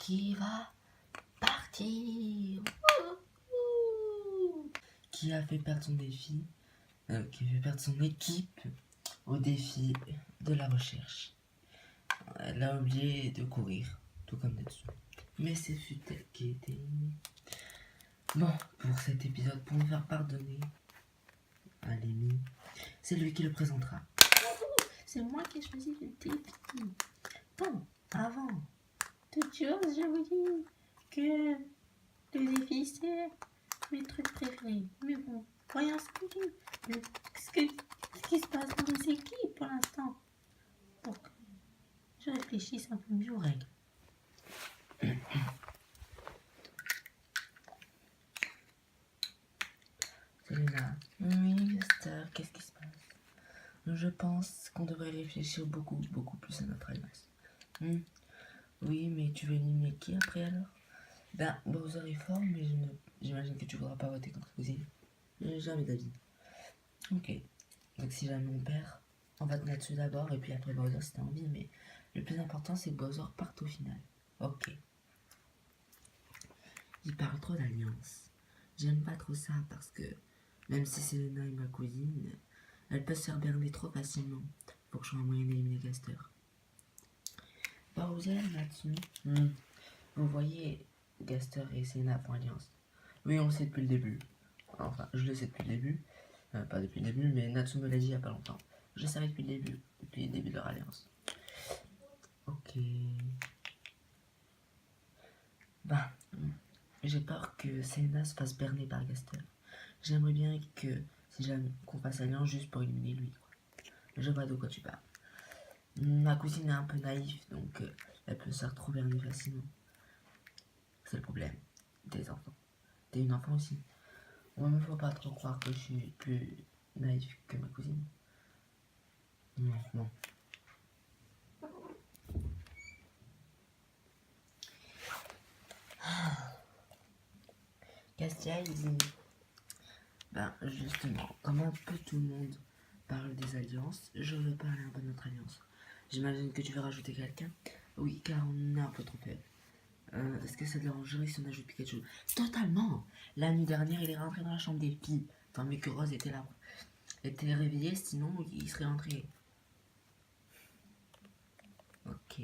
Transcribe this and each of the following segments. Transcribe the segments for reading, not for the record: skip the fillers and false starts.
qui va partir. Qui a fait perdre son défi, qui a fait perdre son équipe au défi de la recherche. Elle a oublié de courir, tout comme Natsu. Mais c'est fut elle qui était éliminée. Bon, pour cet épisode, pour me faire pardonner à Lémi, c'est lui qui le présentera. C'est moi qui ai choisi le défi. Bon, avant toute chose, je vous dis que le défi, c'est mes trucs préférés. Mais bon, voyons ce qui se passe dans les équipes pour l'instant. Donc, je réfléchis un peu mieux aux règles. Selena, oui, Gaster, qu'est-ce qui se passe? Je pense qu'on devrait réfléchir beaucoup plus à notre alliance. Oui, mais tu veux éliminer qui après alors? Ben, Bowser est fort, mais j'imagine que tu voudras pas voter contre Cousine. J'ai jamais d'avis. Ok. Donc si jamais on perd, on va te mettre dessus d'abord, et puis après Bowser si t'as envie, mais le plus important c'est que Bowser parte au final. Ok. Il parle trop d'alliance. J'aime pas trop ça parce que même si Selena est ma cousine, elle peut se faire berner trop facilement. Faut que je sois un moyen d'éliminer Gaster. Bowser, Natsu. Vous voyez, Gaster et Selena font alliance. Oui, on le sait depuis le début. Enfin, je le sais depuis le début. Pas depuis le début, mais Natsu me l'a dit il y a pas longtemps. Je le savais depuis le début de leur alliance. Ok. Bah, j'ai peur que Selena se fasse berner par Gaster. J'aimerais bien que, si jamais qu'on fasse alliance juste pour éliminer lui. Je vois de quoi tu parles. Ma cousine est un peu naïve, donc elle peut se retrouver berner facilement. C'est le problème des enfants. T'es une enfant aussi. Moi, il ne faut pas trop croire que je suis plus naïf que ma cousine. Non, non. Castia, il dit... Ben, justement, comme un peu tout le monde parle des alliances, je veux parler un peu de notre alliance. J'imagine que tu veux rajouter quelqu'un? Oui, car on est un peu trop faible. Est-ce que ça te dérangerait si on ajoute Pikachu? Totalement. La nuit dernière, il est rentré dans la chambre des filles. Enfin, mais que Rose était là. Était réveillé, sinon il serait rentré. Ok.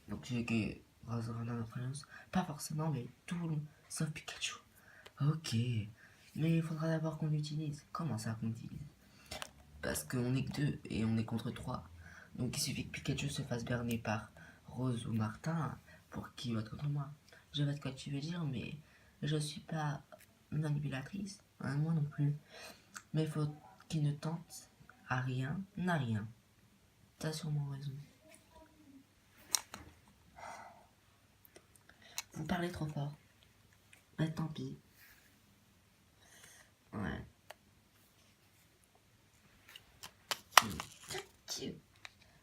Donc tu veux que Rose rentre dans notre alliance? Pas forcément, mais tout le monde, sauf Pikachu. Ok. Mais il faudra d'abord qu'on l'utilise. Comment ça qu'on l'utilise? Parce qu'on est que 2 et on est contre 3. Donc il suffit que Pikachu se fasse berner par Rose ou Martin pour qu'il vote contre moi. Je vois de quoi tu veux dire, mais je suis pas manipulatrice, hein, moi non plus. Mais il faut qu'il ne tente à rien, n'a rien. T'as sûrement raison. Vous parlez trop fort. Bah tant pis. Ouais.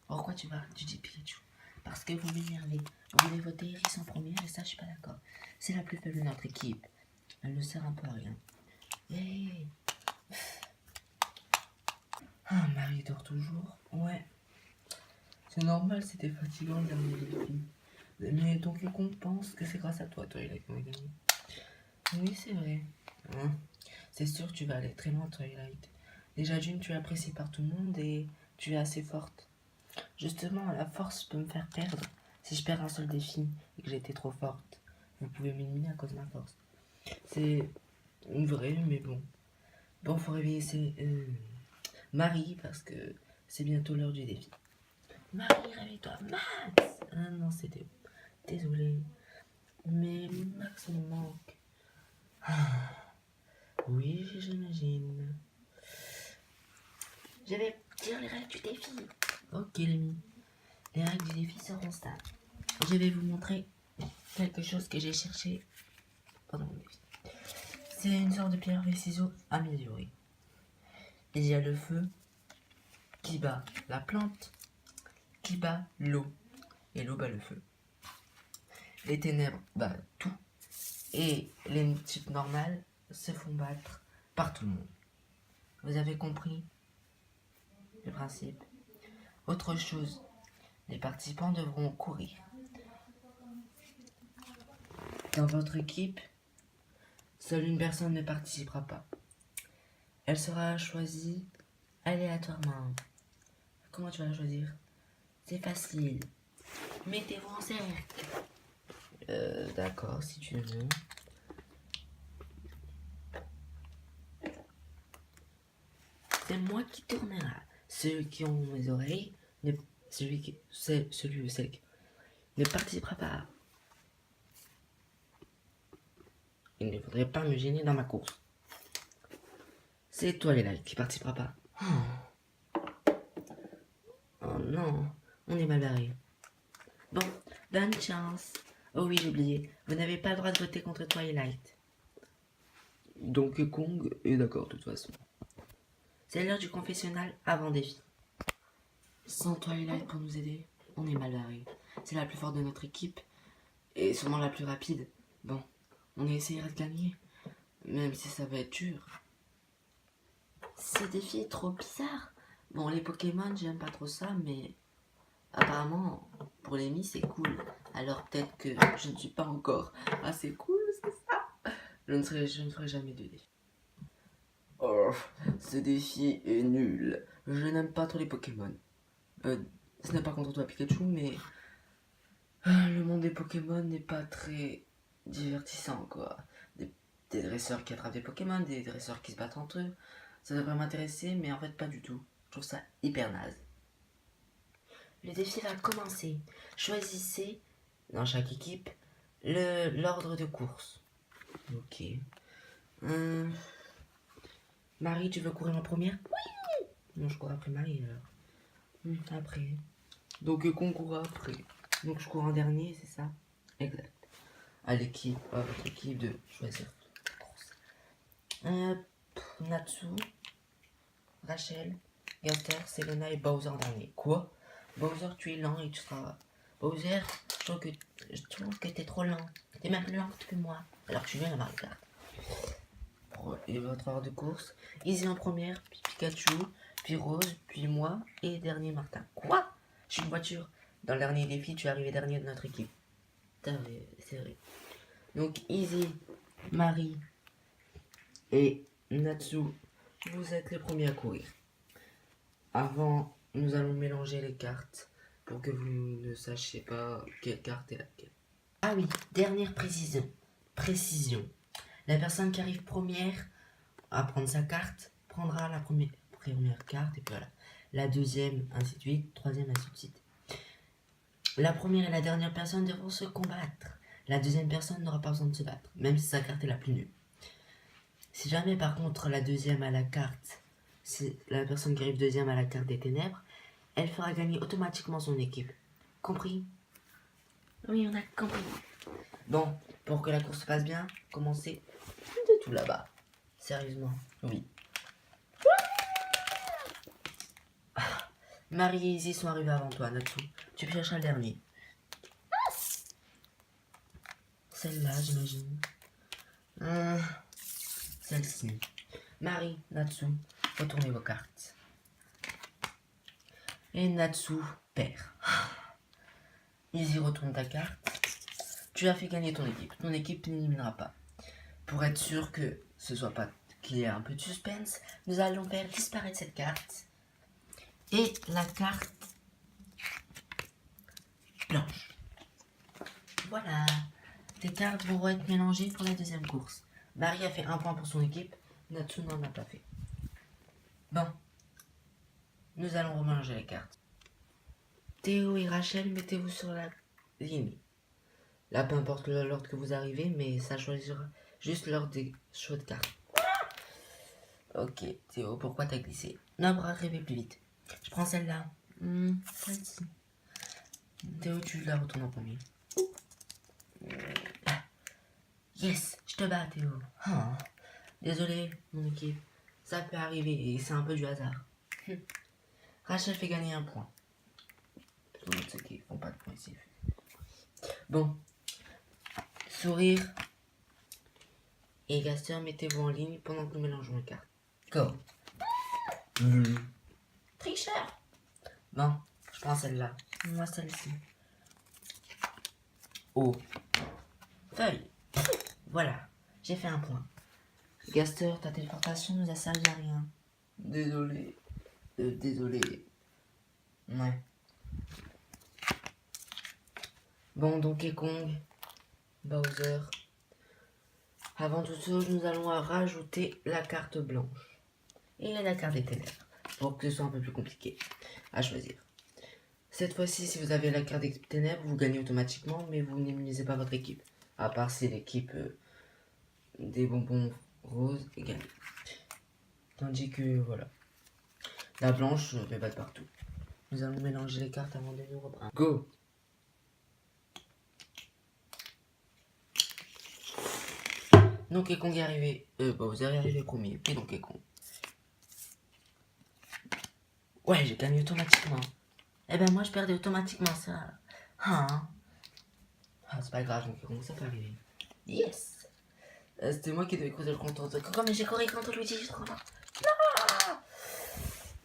Pourquoi tu dis Pikachu? Parce que vous m'énervez. Vous voulez voter Iris en premier, et ça je suis pas d'accord. C'est la plus faible de notre équipe. Elle ne sert un peu à rien. Hey. Ah, Marie dort toujours? Ouais. C'est normal, c'était fatigant le dernier défi. Mais donc on pense que c'est grâce à toi, Twilight, qu'on a gagné. Oui, c'est vrai. C'est sûr, tu vas aller très loin, Twilight. Déjà d'une, tu es appréciée par tout le monde et tu es assez forte. Justement, la force peut me faire perdre. Si je perds un seul défi et que j'ai été trop forte, vous pouvez m'éliminer à cause de ma force. C'est vrai, mais bon. Bon, faut réveiller Marie parce que c'est bientôt l'heure du défi. Marie, réveille-toi, Max! Ah non, c'était... Désolé. Mais Max me manque. Oui, j'imagine. Je vais dire les règles du défi. Ok, les amis. Les règles du défi seront ça. Je vais vous montrer quelque chose que j'ai cherché pendant mon défi. C'est une sorte de pierre et ciseaux améliorée. Il y a le feu qui bat la plante, qui bat l'eau, et l'eau bat le feu. Les ténèbres battent tout, et les types normales se font battre par tout le monde. Vous avez compris le principe? Autre chose, les participants devront courir. Dans votre équipe, seule une personne ne participera pas. Elle sera choisie aléatoirement. Comment tu vas la choisir? C'est facile. Mettez-vous en cercle. D'accord, si tu veux. C'est moi qui tournera. Ceux qui ont mes oreilles, celui ou celle qui ne participera pas. Il ne faudrait pas me gêner dans ma course. C'est toi, Léla, qui participera pas. Oh non, on est mal barré. Bon, bonne chance. Oh oui, j'ai oublié. Vous n'avez pas le droit de voter contre Twilight. Donkey Kong est d'accord, de toute façon. C'est l'heure du confessionnal avant défi. Sans Twilight pour nous aider, on est mal barré. C'est la plus forte de notre équipe et sûrement la plus rapide. Bon, on essaiera de gagner, même si ça va être dur. Ce défi est trop bizarre. Bon, les Pokémon, j'aime pas trop ça, mais apparemment, pour les Mis, c'est cool. Alors peut-être que je ne suis pas encore assez cool, c'est ça. Je ne ferai jamais de défi. Oh, ce défi est nul. Je n'aime pas trop les Pokémon. Ce n'est pas contre toi, Pikachu, mais le monde des Pokémon n'est pas très divertissant, quoi. Des dresseurs qui attrapent des Pokémon, des dresseurs qui se battent entre eux. Ça devrait m'intéresser, mais en fait pas du tout. Je trouve ça hyper naze. Le défi va commencer. Choisissez, dans chaque équipe, l'ordre de course. Ok. Marie, tu veux courir en première? Oui. Non, je cours après Marie, alors. Après. Donc, qu'on court après. Donc, je cours en dernier, c'est ça? Exact. À votre équipe de choisir la course. Natsu, Rachel, Gaster, Selena et Bowser en dernier. Quoi? Bowser, tu es lent et tu seras... Bowser, je trouve que t'es trop lent. T'es même plus lent que moi. Alors que tu viens à Mario Kart. Et votre ordre de course. Izzy en première, puis Pikachu, puis Rose, puis moi, et dernier Martin. Quoi? Je suis une voiture. Dans le dernier défi, tu es arrivé dernier de notre équipe. C'est vrai. Donc Izzy, Marie et Natsu, vous êtes les premiers à courir. Avant, nous allons mélanger les cartes pour que vous ne sachiez pas quelle carte est laquelle. Ah oui, dernière précision. La personne qui arrive première à prendre sa carte prendra la première carte et puis voilà. La deuxième, ainsi de suite, troisième, ainsi de suite. La première et la dernière personne devront se combattre. La deuxième personne n'aura pas besoin de se battre, même si sa carte est la plus nulle. Si jamais par contre la deuxième à la carte, c'est la personne qui arrive deuxième à la carte des ténèbres, elle fera gagner automatiquement son équipe. Compris? Oui, on a compris. Bon, pour que la course se passe bien, commencez de tout là-bas. Sérieusement, oui. Marie et Izzy sont arrivés avant toi, Natsu. Tu chercheras le dernier. Celle-là, j'imagine. Celle-ci. Marie, Natsu, retournez vos cartes. Et Natsu perd. Izzy, retourne ta carte. Tu as fait gagner ton équipe. Ton équipe n'éliminera pas. Pour être sûr que ce soit pas qu'il y ait un peu de suspense, nous allons faire disparaître cette carte. Et la carte blanche. Voilà. Tes cartes vont être mélangées pour la deuxième course. Marie a fait 1 point pour son équipe. Natsu n'en a pas fait. Bon. Nous allons remélanger les cartes. Théo et Rachel, mettez-vous sur la ligne. Là, peu importe l'ordre que vous arrivez, mais ça choisira juste l'ordre des choix de cartes. Ok, Théo, pourquoi t'as glissé? Non, pour arriver plus vite. Je prends celle-là. Celle-ci. Théo, tu la retournes en premier. Yes, je te bats, Théo. Oh, désolé, mon équipe. Ça peut arriver et c'est un peu du hasard. Rachel fait gagner 1 point. Tout le monde sait qu'ils font pas de points ici. Bon. Sourire. Et Gaster, mettez-vous en ligne pendant que nous mélangeons les cartes. Go. Tricheur. Bon, je prends celle-là. Moi, celle-ci. Oh. Feuille. Voilà, j'ai fait un point. Gaster, ta téléportation nous a servi à rien. Désolé. Désolé. Ouais. Bon, Donkey Kong, Bowser. Avant toute chose, nous allons rajouter la carte blanche et la carte des ténèbres pour que ce soit un peu plus compliqué à choisir. Cette fois-ci, si vous avez la carte des ténèbres, vous gagnez automatiquement, mais vous n'immunisez pas votre équipe. À part si l'équipe des bonbons roses est gagnée. Tandis que, voilà. La blanche fait battre partout. Nous allons mélanger les cartes avant de nous reprendre. Go! Donkey Kong est arrivé. Bowser est arrivé premier. Puis Donkey Kong. Ouais, j'ai gagné automatiquement. Eh ben moi je perdais automatiquement ça. Ah, c'est pas grave, Donkey Kong, ça peut arriver. Yes! C'était moi qui devais creuser le compteur de Coco, mais j'ai corrigé contre Luigi, je suis trop content. Non!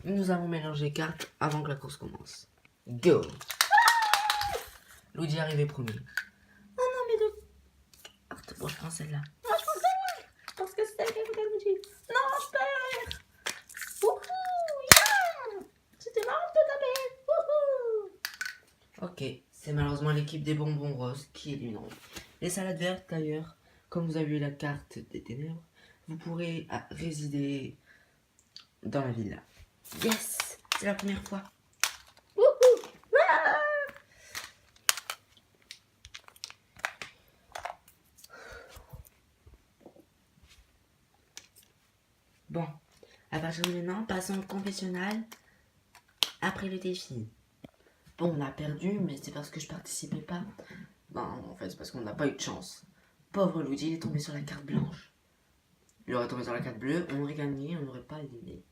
Nous allons mélanger les cartes avant que la course commence. Go! Luigi est arrivé premier. Oh non, mais de... Bon, je prends celle-là. Non, je prends celle-là. Parce que c'est elle qui a écouté Luigi. Non, je perds. Wouhou, yeah. C'était marrant de taper. Wouhou. Ok, c'est malheureusement l'équipe des bonbons roses qui est éliminante. Les salades vertes, d'ailleurs, comme vous avez eu la carte des ténèbres, vous pourrez résider dans la villa. Yes, c'est la première fois. Wouhou. Ah. Bon, à partir de maintenant, passons au confessionnal après le défi. Bon, on a perdu, mais c'est parce que je participais pas. Non, en fait, c'est parce qu'on n'a pas eu de chance. Pauvre Luigi, il est tombé sur la carte blanche. Il aurait tombé sur la carte bleue, on aurait gagné, on n'aurait pas éliminé.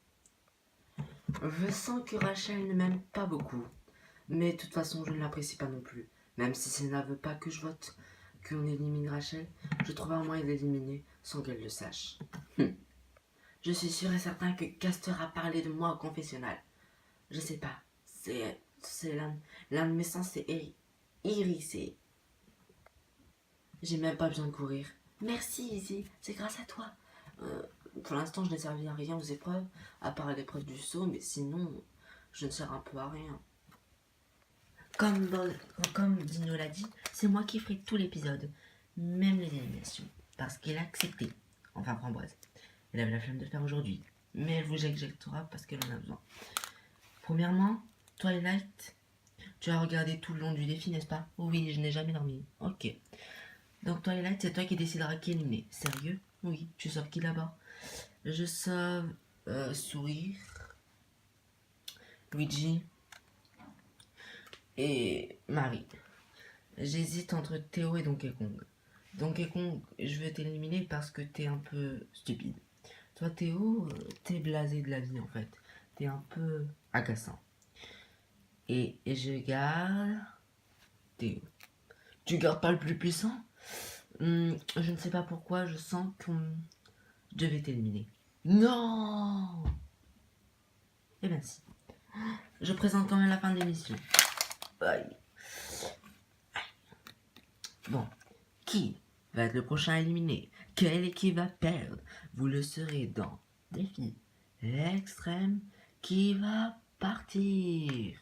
Je sens que Rachel ne m'aime pas beaucoup. Mais de toute façon, je ne l'apprécie pas non plus. Même si ça ne veut pas que je vote qu'on élimine Rachel, je trouve un moyen de l'éliminer sans qu'elle le sache. Je suis sûr et certain que Gaster a parlé de moi au confessionnal. Je sais pas. C'est l'un de mes sens, c'est hérissé. J'ai même pas besoin de courir. Merci, Izzy. C'est grâce à toi. Pour l'instant, je n'ai servi à rien aux épreuves, à part à l'épreuve du saut, mais sinon, je ne sers un peu à rien. Comme Dino l'a dit, c'est moi qui ferai tout l'épisode, même les éliminations, parce qu'elle a accepté. Enfin, Framboise. Elle avait la flemme de le faire aujourd'hui, mais elle vous éjectera parce qu'elle en a besoin. Premièrement, Twilight, tu as regardé tout le long du défi, n'est-ce pas? Oui, je n'ai jamais dormi. Ok. Donc Twilight, c'est toi qui décideras qui éliminer. Sérieux? Oui. Tu sauves qui d'abord? Je sauve Sourire, Luigi et Marie. J'hésite entre Théo et Donkey Kong. Donkey Kong, je vais t'éliminer parce que t'es un peu stupide. Toi Théo, t'es blasé de la vie en fait. T'es un peu agaçant. Et je garde Théo. Tu gardes pas le plus puissant? Je ne sais pas pourquoi, je sens que je devais t'éliminer. Non! Eh ben si. Je présente quand même la fin de l'émission. Bye. Bon, qui va être le prochain éliminé? Quelle équipe va perdre? Vous le saurez dans Défi Extrême qui va partir.